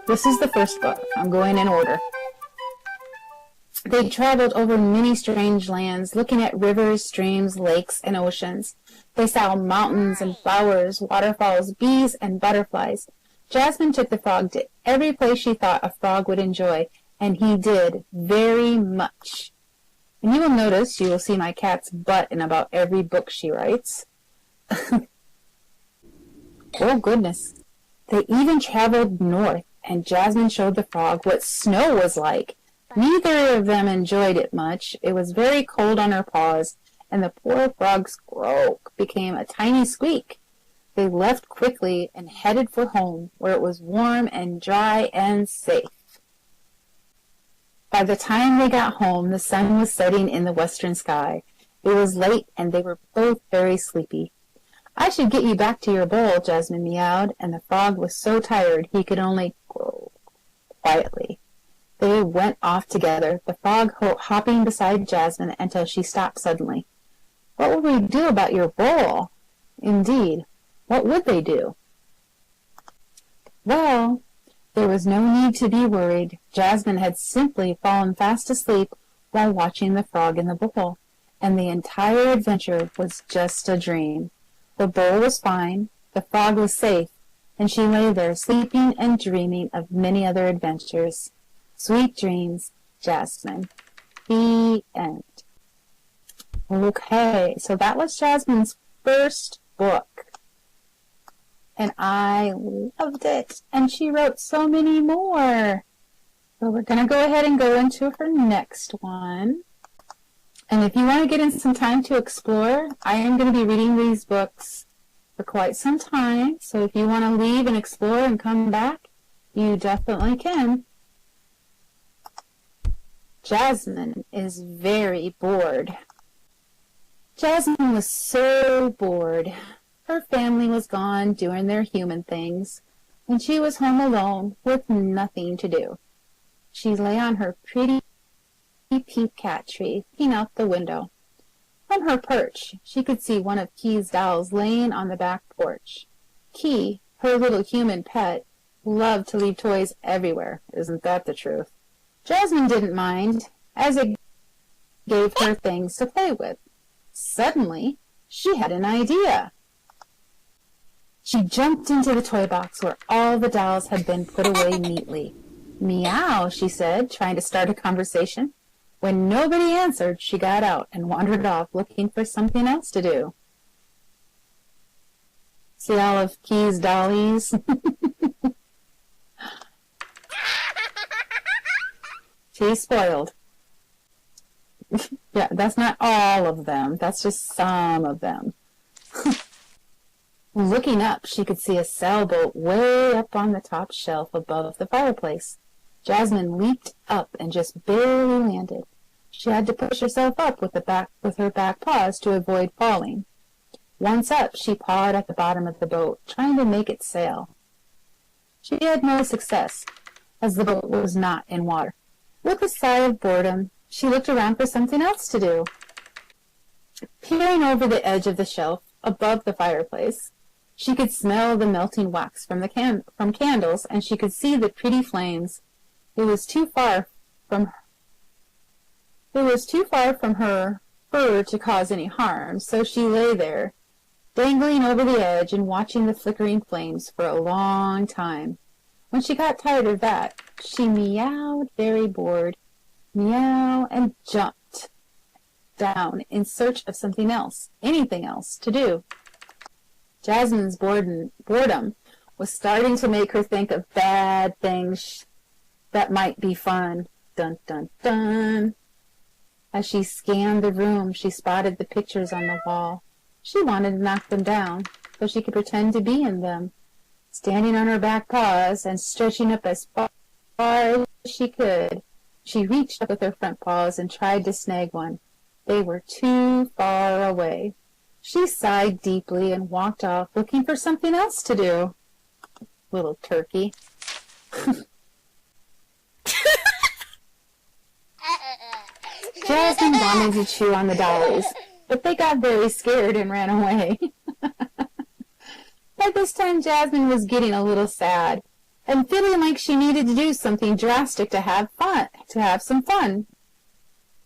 This is the first book. I'm going in order. They traveled over many strange lands, looking at rivers, streams, lakes, and oceans. They saw mountains and flowers, waterfalls, bees, and butterflies. Jasmine took the frog to every place she thought a frog would enjoy, and he did very much. And you will notice, you will see my cat's butt in about every book she writes. Oh, goodness. They even traveled north, and Jasmine showed the frog what snow was like. Neither of them enjoyed it much. It was very cold on her paws, and the poor frog's croak became a tiny squeak. They left quickly and headed for home, where it was warm and dry and safe. By the time they got home, the sun was setting in the western sky. It was late, and they were both very sleepy. I should get you back to your bowl, Jasmine meowed, and the frog was so tired he could only croak quietly. They went off together, the frog hopping beside Jasmine until she stopped suddenly. What would we do about your bowl? Indeed, what would they do? Well, there was no need to be worried. Jasmine had simply fallen fast asleep while watching the frog in the bowl, and the entire adventure was just a dream. The bowl was fine, the frog was safe, and she lay there sleeping and dreaming of many other adventures. Sweet dreams, Jasmine. The end. Okay, so that was Jasmine's first book. And I loved it. And she wrote so many more. So we're going to go ahead and go into her next one. And if you want to get in some time to explore, I am going to be reading these books for quite some time. So if you want to leave and explore and come back, you definitely can. Jasmine is very bored. Jasmine was so bored. Her family was gone doing their human things, and she was home alone with nothing to do. She lay on her pretty peep cat tree, looking out the window. From her perch, she could see one of Key's dolls laying on the back porch. Key, her little human pet, loved to leave toys everywhere. Isn't that the truth? Jasmine didn't mind, as it gave her things to play with. Suddenly, she had an idea. She jumped into the toy box where all the dolls had been put away neatly. Meow, she said, trying to start a conversation. When nobody answered, she got out and wandered off looking for something else to do. See all of Key's dollies? She's spoiled. Yeah, that's not all of them. That's just some of them. Looking up, she could see a sailboat way up on the top shelf above the fireplace. Jasmine leaped up and just barely landed. She had to push herself up with her back paws to avoid falling. Once up, she pawed at the bottom of the boat, trying to make it sail. She had no success, as the boat was not in water. With a sigh of boredom, she looked around for something else to do. Peering over the edge of the shelf above the fireplace, she could smell the melting wax from candles, and she could see the pretty flames. It was too far from her fur to cause any harm, so she lay there, dangling over the edge and watching the flickering flames for a long time. When she got tired of that, she meowed, very bored, meow, and jumped down in search of something else, anything else to do. Jasmine's boredom was starting to make her think of bad things that might be fun. Dun, dun, dun. As she scanned the room, she spotted the pictures on the wall. She wanted to knock them down, so she could pretend to be in them. Standing on her back paws and stretching up as far as she could, she reached up with her front paws and tried to snag one. They were too far away. She sighed deeply and walked off, looking for something else to do. Little turkey. Jasmine wanted to chew on the dollies, but they got very scared and ran away. By this time, Jasmine was getting a little sad. and feeling like she needed to do something drastic to have some fun.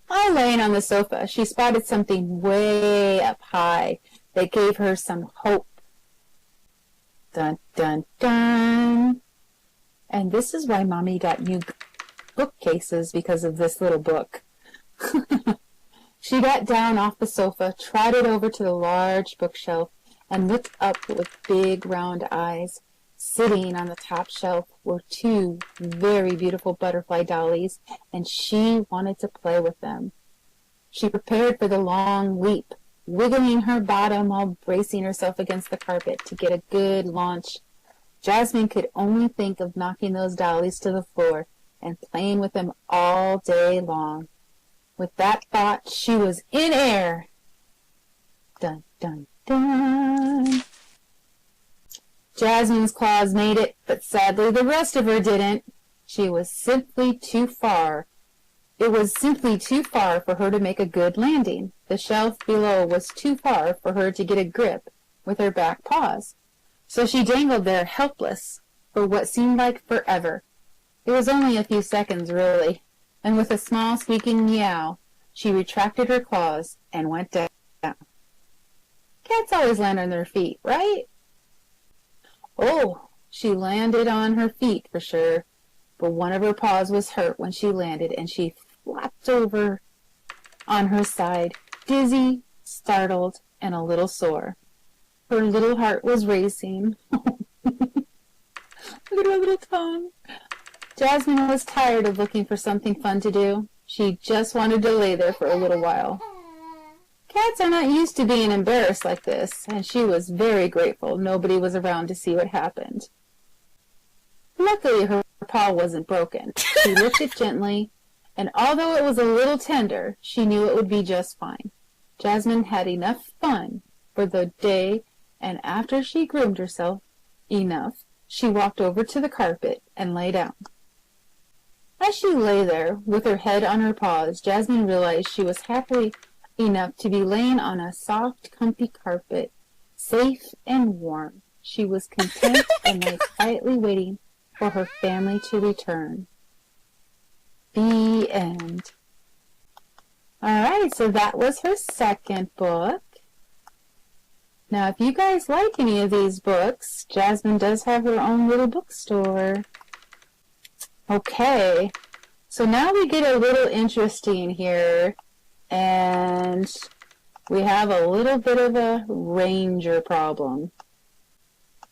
All laying on the sofa, she spotted something way up high that gave her some hope. Dun, dun, dun. And this is why Mommy got new bookcases, because of this little book. She got down off the sofa, trotted over to the large bookshelf, and looked up with big round eyes. Sitting on the top shelf were two very beautiful butterfly dollies, and she wanted to play with them. She prepared for the long leap, wiggling her bottom while bracing herself against the carpet to get a good launch. Jasmine could only think of knocking those dollies to the floor and playing with them all day long. With that thought, she was in air. Dun, dun, dun. Jasmine's claws made it, but sadly the rest of her didn't. She was simply too far. It was simply too far for her to make a good landing. The shelf below was too far for her to get a grip with her back paws. So she dangled there helpless for what seemed like forever. It was only a few seconds, really, and with a small squeaking meow, she retracted her claws and went down. Cats always land on their feet, right? Oh, she landed on her feet for sure, but one of her paws was hurt when she landed, and she flapped over on her side, dizzy, startled, and a little sore. Her little heart was racing. Look at her little tongue. Jasmine was tired of looking for something fun to do. She just wanted to lay there for a little while. Cats are not used to being embarrassed like this, and she was very grateful nobody was around to see what happened. Luckily, her paw wasn't broken. She licked it gently, and although it was a little tender, she knew it would be just fine. Jasmine had enough fun for the day, and after she groomed herself enough, she walked over to the carpet and lay down. As she lay there, with her head on her paws, Jasmine realized she was happy enough to be laying on a soft, comfy carpet, safe and warm. She was content and lay quietly waiting for her family to return. The end. Alright, so that was her second book. Now, if you guys like any of these books, Jasmine does have her own little bookstore. Okay, so now we get a little interesting here, and we have a little bit of a ranger problem.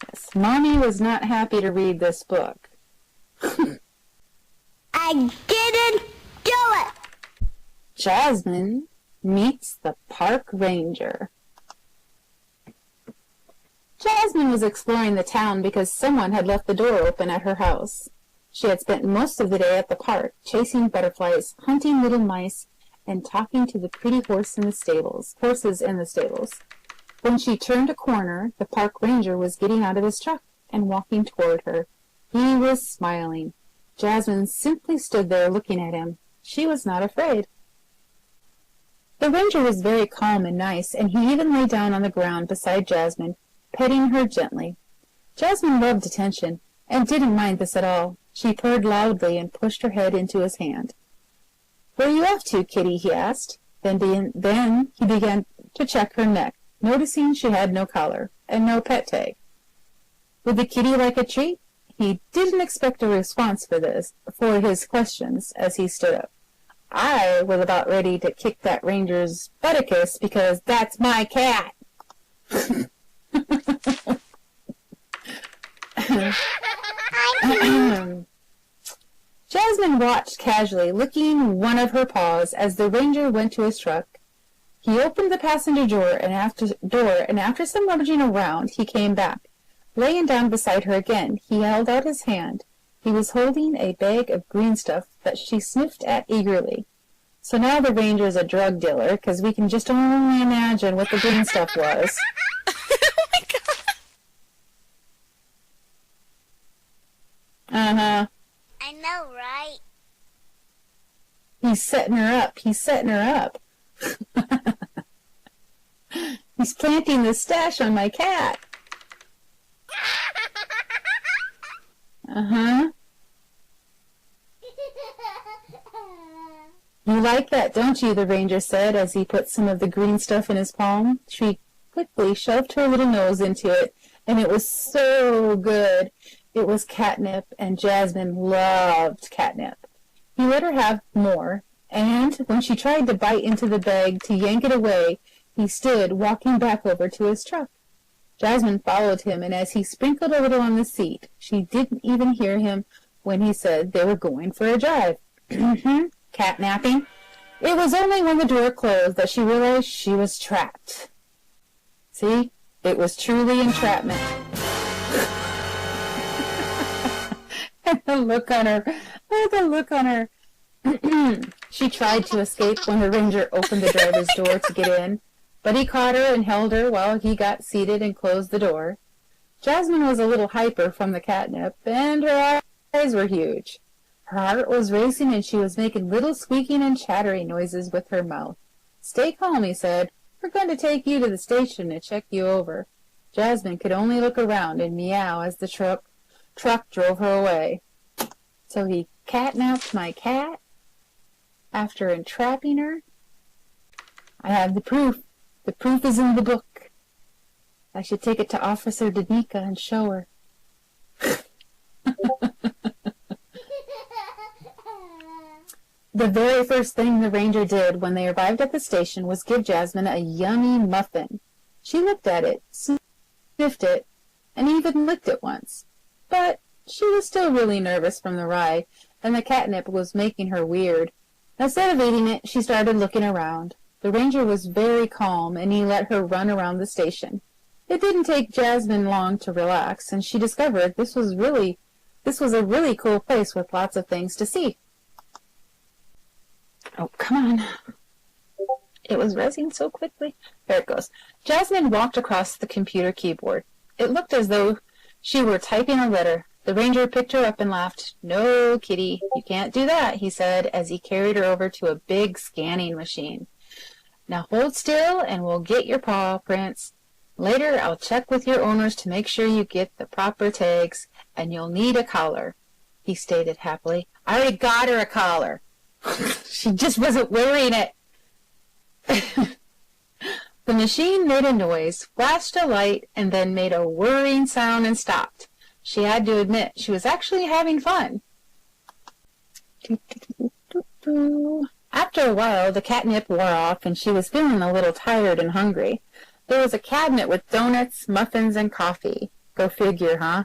Yes, Mommy was not happy to read this book. I didn't do it! Jasmine meets the park ranger. Jasmine was exploring the town because someone had left the door open at her house. She had spent most of the day at the park, chasing butterflies, hunting little mice, and talking to the pretty horses in the stables. When she turned a corner, the park ranger was getting out of his truck and walking toward her. He was smiling. Jasmine simply stood there looking at him. She was not afraid. The ranger was very calm and nice, and he even lay down on the ground beside Jasmine, petting her gently. Jasmine loved attention, and didn't mind this at all. She purred loudly and pushed her head into his hand. "Where are you off to, kitty?" he asked. Then he began to check her neck, noticing she had no collar and no pet tag. Would the kitty like a treat? He didn't expect a response for his questions as he stood up. I was about ready to kick that ranger's butticus because that's my cat. Jasmine watched casually, licking one of her paws as the ranger went to his truck. He opened the passenger door, and after some rummaging around, he came back. Laying down beside her again, he held out his hand. He was holding a bag of green stuff that she sniffed at eagerly. So now the ranger is a drug dealer, because we can just only imagine what the green stuff was. Oh my god! Uh-huh. I know, right? He's setting her up. He's planting the stash on my cat. Uh-huh. You like that, don't you? The ranger said as he put some of the green stuff in his palm. She quickly shoved her little nose into it, and it was so good. It was catnip, and Jasmine loved catnip. He let her have more, and when she tried to bite into the bag to yank it away, he stood walking back over to his truck. Jasmine followed him, and as he sprinkled a little on the seat, she didn't even hear him when he said they were going for a drive. Catnapping. It was only when the door closed that she realized she was trapped. See? It was truly entrapment. And the look on her. Oh, the look on her. She tried to escape when the ranger opened the driver's door to get in, but he caught her and held her while he got seated and closed the door. Jasmine was a little hyper from the catnip, and her eyes were huge. Her heart was racing, and she was making little squeaking and chattering noises with her mouth. "Stay calm," he said. "We're going to take you to the station to check you over." Jasmine could only look around and meow as the truck drove her away. So he catnapped my cat after entrapping her? I have the proof. The proof is in the book. I should take it to Officer Danica and show her. The very first thing the ranger did when they arrived at the station was give Jasmine a yummy muffin. She looked at it, sniffed it, and even licked it once. But she was still really nervous from the ride, and the catnip was making her weird. Instead of eating it, she started looking around. The ranger was very calm, and he let her run around the station. It didn't take Jasmine long to relax, and she discovered this was a really cool place with lots of things to see. Oh, come on. It was rezzing so quickly. There it goes. Jasmine walked across the computer keyboard. It looked as though she were typing a letter. The ranger picked her up and laughed. "No, kitty, you can't do that," he said as he carried her over to a big scanning machine. "Now hold still and we'll get your paw prints. Later I'll check with your owners to make sure you get the proper tags, and you'll need a collar," he stated happily. "I already got her a collar." She just wasn't wearing it. The machine made a noise, flashed a light, and then made a whirring sound and stopped. She had to admit she was actually having fun. After a while, the catnip wore off, and she was feeling a little tired and hungry. There was a cabinet with donuts, muffins, and coffee. Go figure, huh?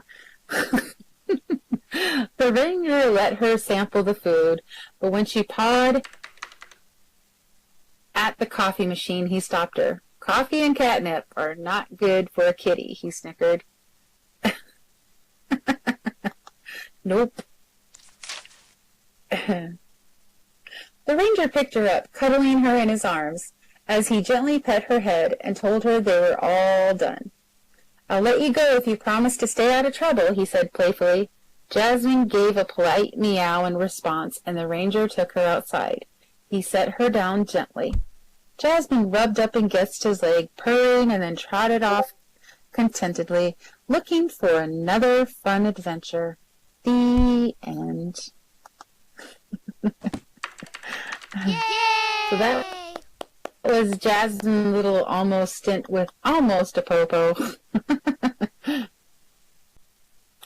The ranger let her sample the food, but when she pawed at the coffee machine, he stopped her. "Coffee and catnip are not good for a kitty," he snickered. Nope. The ranger picked her up, cuddling her in his arms, as he gently pet her head and told her they were all done. "I'll let you go if you promise to stay out of trouble," he said playfully. Jasmine gave a polite meow in response, and the ranger took her outside. He set her down gently. Jasmine rubbed up against his leg, purring, and then trotted off contentedly, looking for another fun adventure. The end. Yay! So that was Jasmine's little almost stint with almost a popo.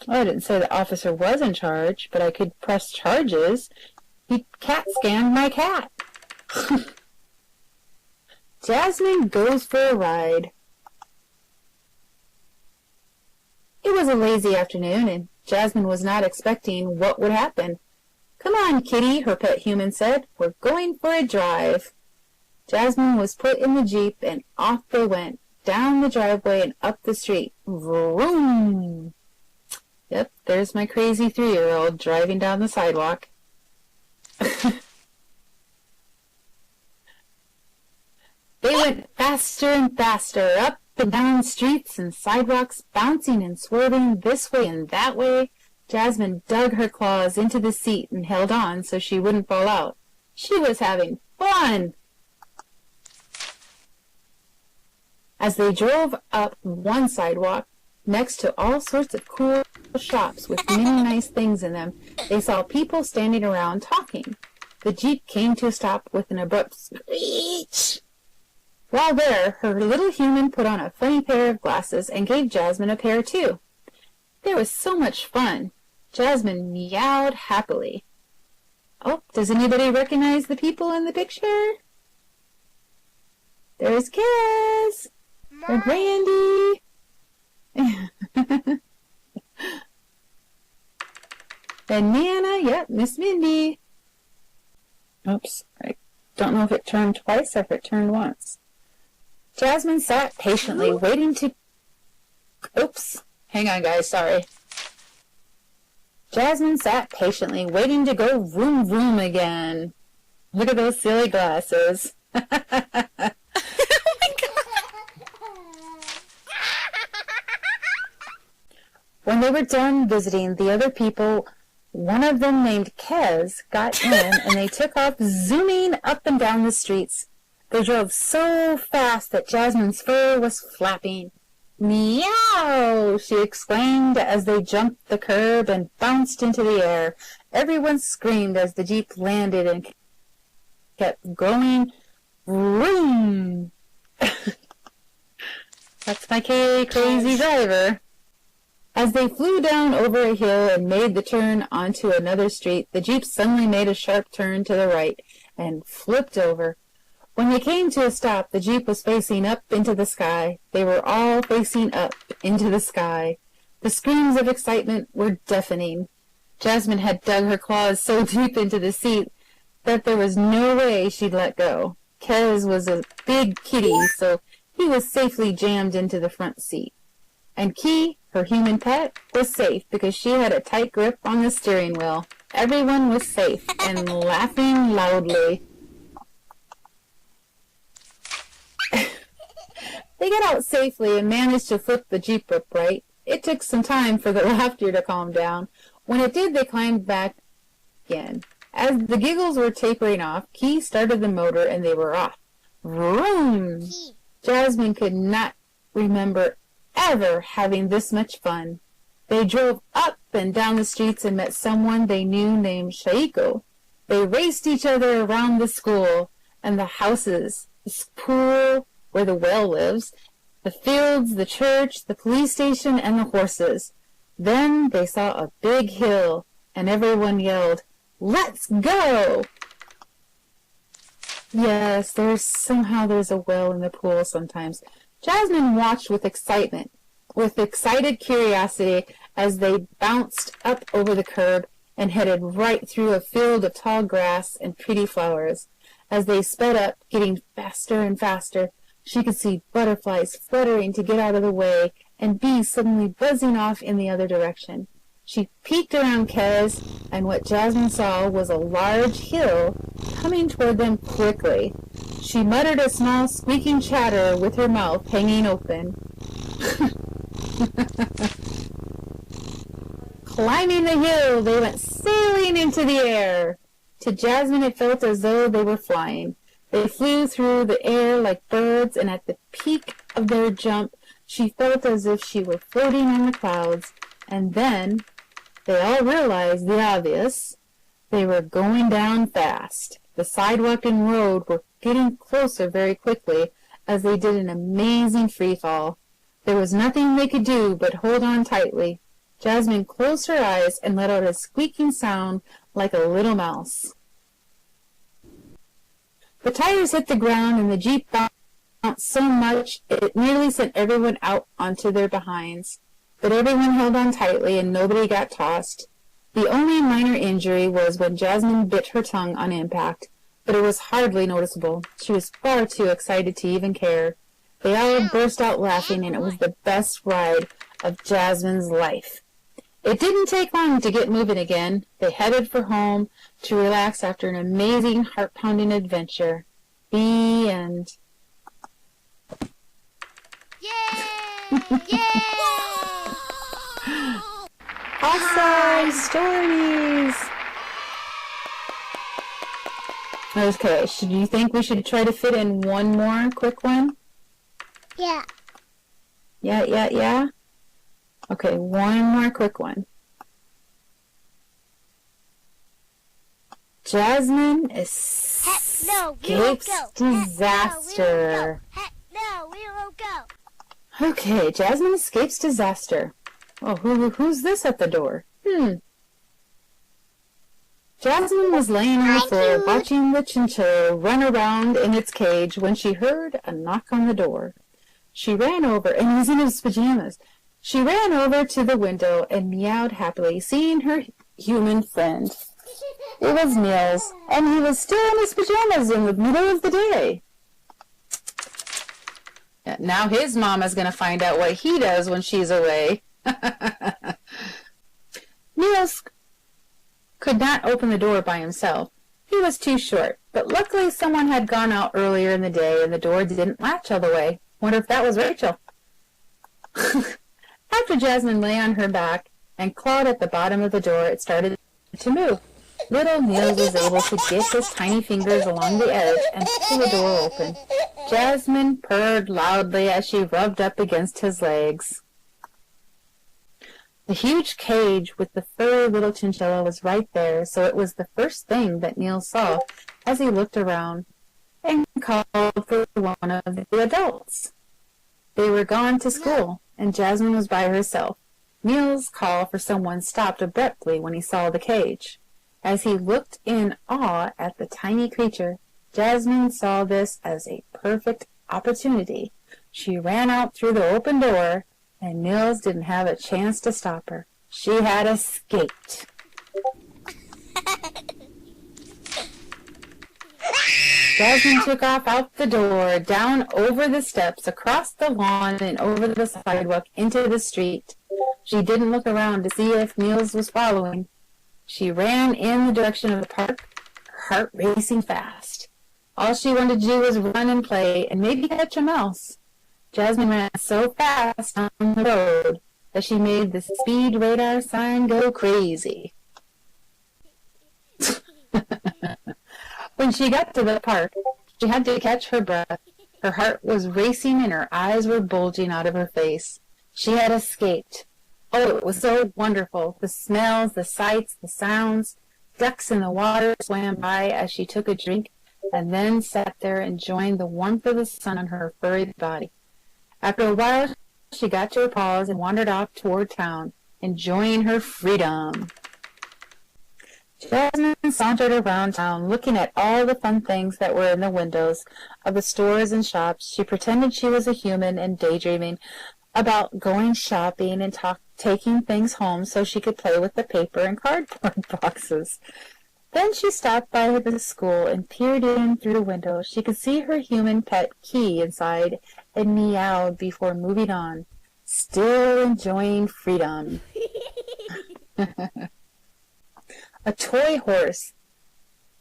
I didn't say the officer was in charge, but I could press charges. He cat scanned my cat. Jasmine goes for a ride. It was a lazy afternoon, and Jasmine was not expecting what would happen. "Come on, kitty," her pet human said. "We're going for a drive." Jasmine was put in the Jeep, and off they went, down the driveway and up the street. Vroom! Yep, there's my crazy 3-year-old driving down the sidewalk. They went faster and faster, up and down streets and sidewalks, bouncing and swerving this way and that way. Jasmine dug her claws into the seat and held on so she wouldn't fall out. She was having fun! As they drove up one sidewalk, next to all sorts of cool shops with many nice things in them, they saw people standing around talking. The Jeep came to a stop with an abrupt screech. While there, her little human put on a funny pair of glasses and gave Jasmine a pair too. There was so much fun. Jasmine meowed happily. Oh, does anybody recognize the people in the picture? There's Kaz and Randy. And Nana, yep, Miss Mindy. Oops, I don't know if it turned twice or if it turned once. Jasmine sat patiently, waiting to... Oops, hang on guys, sorry. Jasmine sat patiently, waiting to go vroom vroom again. Look at those silly glasses. Oh my god. When they were done visiting the other people, one of them named Kez got in and they took off zooming up and down the streets. They drove so fast that Jasmine's fur was flapping. Meow! She exclaimed as they jumped the curb and bounced into the air. Everyone screamed as the Jeep landed and kept going. Vroom! That's my crazy driver. As they flew down over a hill and made the turn onto another street, the Jeep suddenly made a sharp turn to the right and flipped over. When they came to a stop, the Jeep was facing up into the sky. They were all facing up into the sky. The screams of excitement were deafening. Jasmine had dug her claws so deep into the seat that there was no way she'd let go. Kez was a big kitty, so he was safely jammed into the front seat. And Key, her human pet, was safe because she had a tight grip on the steering wheel. Everyone was safe and laughing loudly. They got out safely and managed to flip the Jeep upright. It took some time for the laughter to calm down. When it did, they climbed back again. As the giggles were tapering off, Key started the motor and they were off. Vroom! Jasmine could not remember ever having this much fun. They drove up and down the streets and met someone they knew named Shaiko. They raced each other around the school and the houses, the pool where the whale lives, the fields, the church, the police station, and the horses. Then they saw a big hill, and everyone yelled, "Let's go!" Yes, there's a whale in the pool sometimes. Jasmine watched with excited curiosity as they bounced up over the curb and headed right through a field of tall grass and pretty flowers. As they sped up, getting faster and faster, she could see butterflies fluttering to get out of the way and bees suddenly buzzing off in the other direction. She peeked around Kez, and what Jasmine saw was a large hill coming toward them quickly. She muttered a small squeaking chatter with her mouth hanging open. Climbing the hill, they went sailing into the air. To Jasmine, it felt as though they were flying. They flew through the air like birds, and at the peak of their jump, she felt as if she were floating on the clouds. And then they all realized the obvious. They were going down fast. The sidewalk and road were getting closer very quickly as they did an amazing free fall. There was nothing they could do but hold on tightly. Jasmine closed her eyes and let out a squeaking sound like a little mouse. The tires hit the ground and the Jeep bounced so much it nearly sent everyone out onto their behinds. But everyone held on tightly and nobody got tossed. The only minor injury was when Jasmine bit her tongue on impact, but it was hardly noticeable. She was far too excited to even care. They all burst out laughing, and it was the best ride of Jasmine's life. It didn't take long to get moving again. They headed for home to relax after an amazing, heart-pounding adventure. The end. Yay! Yay! Awesome stories! Okay, do you think we should try to fit in one more quick one? Yeah. Yeah? Okay, one more quick one. Jasmine No, we won't escapes go. disaster. No, we won't go. Okay, Jasmine escapes disaster. Oh, who's this at the door? Jasmine was laying on the floor watching the chinchilla run around in its cage when she heard a knock on the door. She ran over, and he was in his pajamas. She ran over to the window and meowed happily, seeing her human friend. It was Niels, and he was still in his pajamas in the middle of the day. Now his mama's going to find out what he does when she's away. Niels could not open the door by himself. He was too short, but luckily someone had gone out earlier in the day and the door didn't latch all the way. Wonder if that was Rachel. After Jasmine lay on her back and clawed at the bottom of the door, it started to move. Little Niels was able to get his tiny fingers along the edge and pull the door open. Jasmine purred loudly as she rubbed up against his legs. The huge cage with the furry little chinchilla was right there, so it was the first thing that Niels saw as he looked around and called for one of the adults. They were gone to school, and Jasmine was by herself. Niels' call for someone stopped abruptly when he saw the cage. As he looked in awe at the tiny creature, Jasmine saw this as a perfect opportunity. She ran out through the open door, and Niels didn't have a chance to stop her. She had escaped. Jasmine took off out the door, down over the steps, across the lawn, and over the sidewalk into the street. She didn't look around to see if Niels was following. She ran in the direction of the park, her heart racing fast. All she wanted to do was run and play, and maybe catch a mouse. Jasmine ran so fast on the road that she made the speed radar sign go crazy. When she got to the park, she had to catch her breath. Her heart was racing and her eyes were bulging out of her face. She had escaped. Oh, it was so wonderful. The smells, the sights, the sounds. Ducks in the water swam by as she took a drink and then sat there enjoying the warmth of the sun on her furry body. After a while, she got to her paws and wandered off toward town, enjoying her freedom. Jasmine sauntered around town, looking at all the fun things that were in the windows of the stores and shops. She pretended she was a human and daydreaming about going shopping and taking things home so she could play with the paper and cardboard boxes. Then she stopped by the school and peered in through the window. She could see her human pet Key inside and meowed before moving on, still enjoying freedom. A toy horse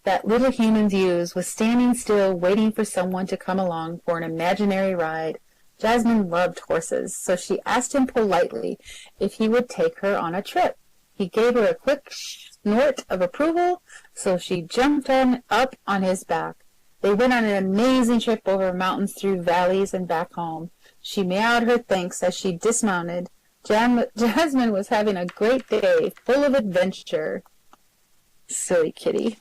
that little humans use was standing still, waiting for someone to come along for an imaginary ride. Jasmine loved horses, so she asked him politely if he would take her on a trip. He gave her a quick snort of approval, so she jumped up on his back. They went on an amazing trip over mountains, through valleys, and back home. She meowed her thanks as she dismounted. Jasmine was having a great day, full of adventure. Silly kitty.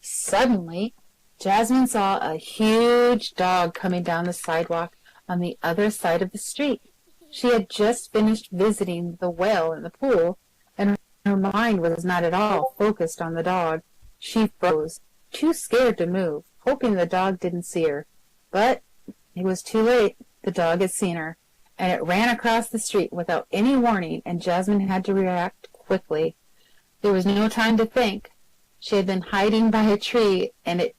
Suddenly, Jasmine saw a huge dog coming down the sidewalk on the other side of the street. She had just finished visiting the well in the pool, and her mind was not at all focused on the dog. She froze, too scared to move, hoping the dog didn't see her. But it was too late. The dog had seen her, and it ran across the street without any warning, and Jasmine had to react quickly. There was no time to think. She had been hiding by a tree, and it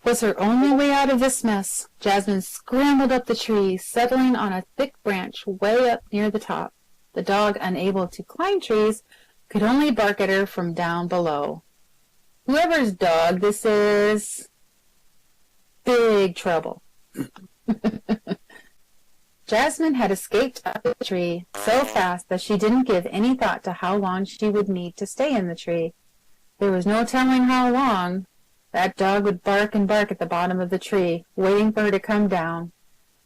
was her only way out of this mess. Jasmine scrambled up the tree, settling on a thick branch way up near the top. The dog, unable to climb trees, could only bark at her from down below. Whoever's dog this is, big trouble. Jasmine had escaped up the tree so fast that she didn't give any thought to how long she would need to stay in the tree. There was no telling how long. That dog would bark and bark at the bottom of the tree, waiting for her to come down.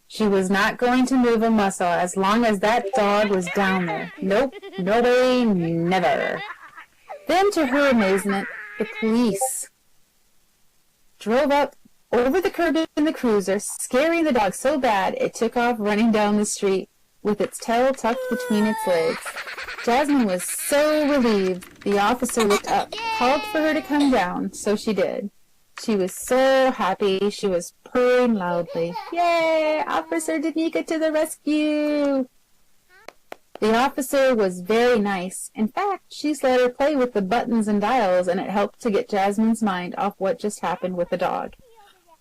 She was not going to move a muscle as long as that dog was down there. Nope, no way, never. Then, to her amazement, the police drove up over the curb in the cruiser, scaring the dog so bad it took off running down the street with its tail tucked between its legs. Jasmine was so relieved. The officer looked up, called for her to come down, so she did. She was so happy, she was purring loudly. Yay! Officer Danica to the rescue! The officer was very nice. In fact, she's let her play with the buttons and dials, and it helped to get Jasmine's mind off what just happened with the dog.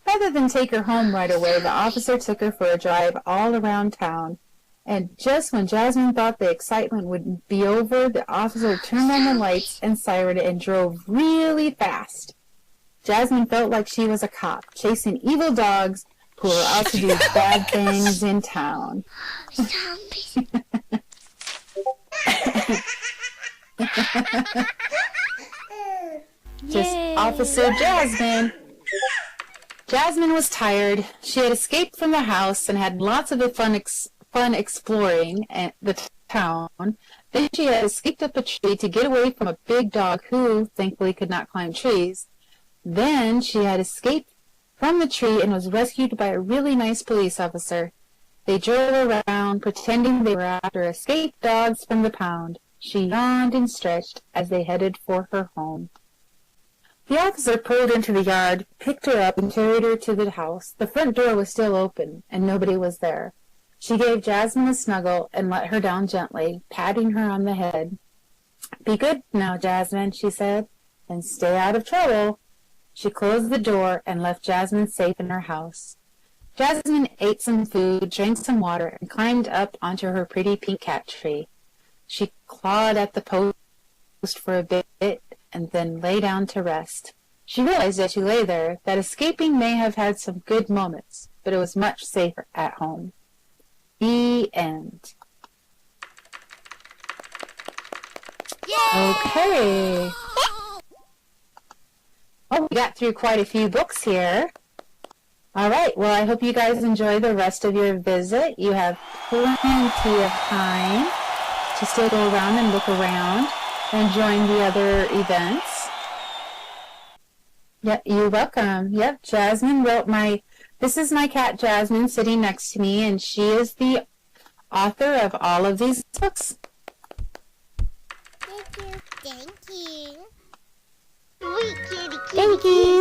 Rather than take her home right away, the officer took her for a drive all around town. And just when Jasmine thought the excitement would be over, the officer turned on the lights and siren and drove really fast. Jasmine felt like she was a cop, chasing evil dogs who were out to do bad things in town. Just Officer Jasmine. Jasmine was tired. She had escaped from the house and had lots of fun exploring the town. Then she had escaped up a tree to get away from a big dog who, thankfully, could not climb trees. Then she had escaped from the tree and was rescued by a really nice police officer. They drove around pretending they were after escaped dogs from the pound. She yawned and stretched as they headed for her home. The officer pulled into the yard, picked her up, and carried her to the house. The front door was still open, and nobody was there. She gave Jasmine a snuggle and let her down gently, patting her on the head. "Be good now, Jasmine," she said, "and stay out of trouble." She closed the door and left Jasmine safe in her house. Jasmine ate some food, drank some water, and climbed up onto her pretty pink cat tree. She clawed at the post for a bit and then lay down to rest. She realized as she lay there that escaping may have had some good moments, but it was much safer at home. The end. Yay! Okay. Oh, we got through quite a few books here. All right, well, I hope you guys enjoy the rest of your visit. You have plenty of time to still go around and look around and join the other events. Yep, you're welcome. Yep, Jasmine wrote this is my cat Jasmine sitting next to me, and she is the author of all of these books. Thank you. Thank you. Sweet kitty, kitty. Thank you.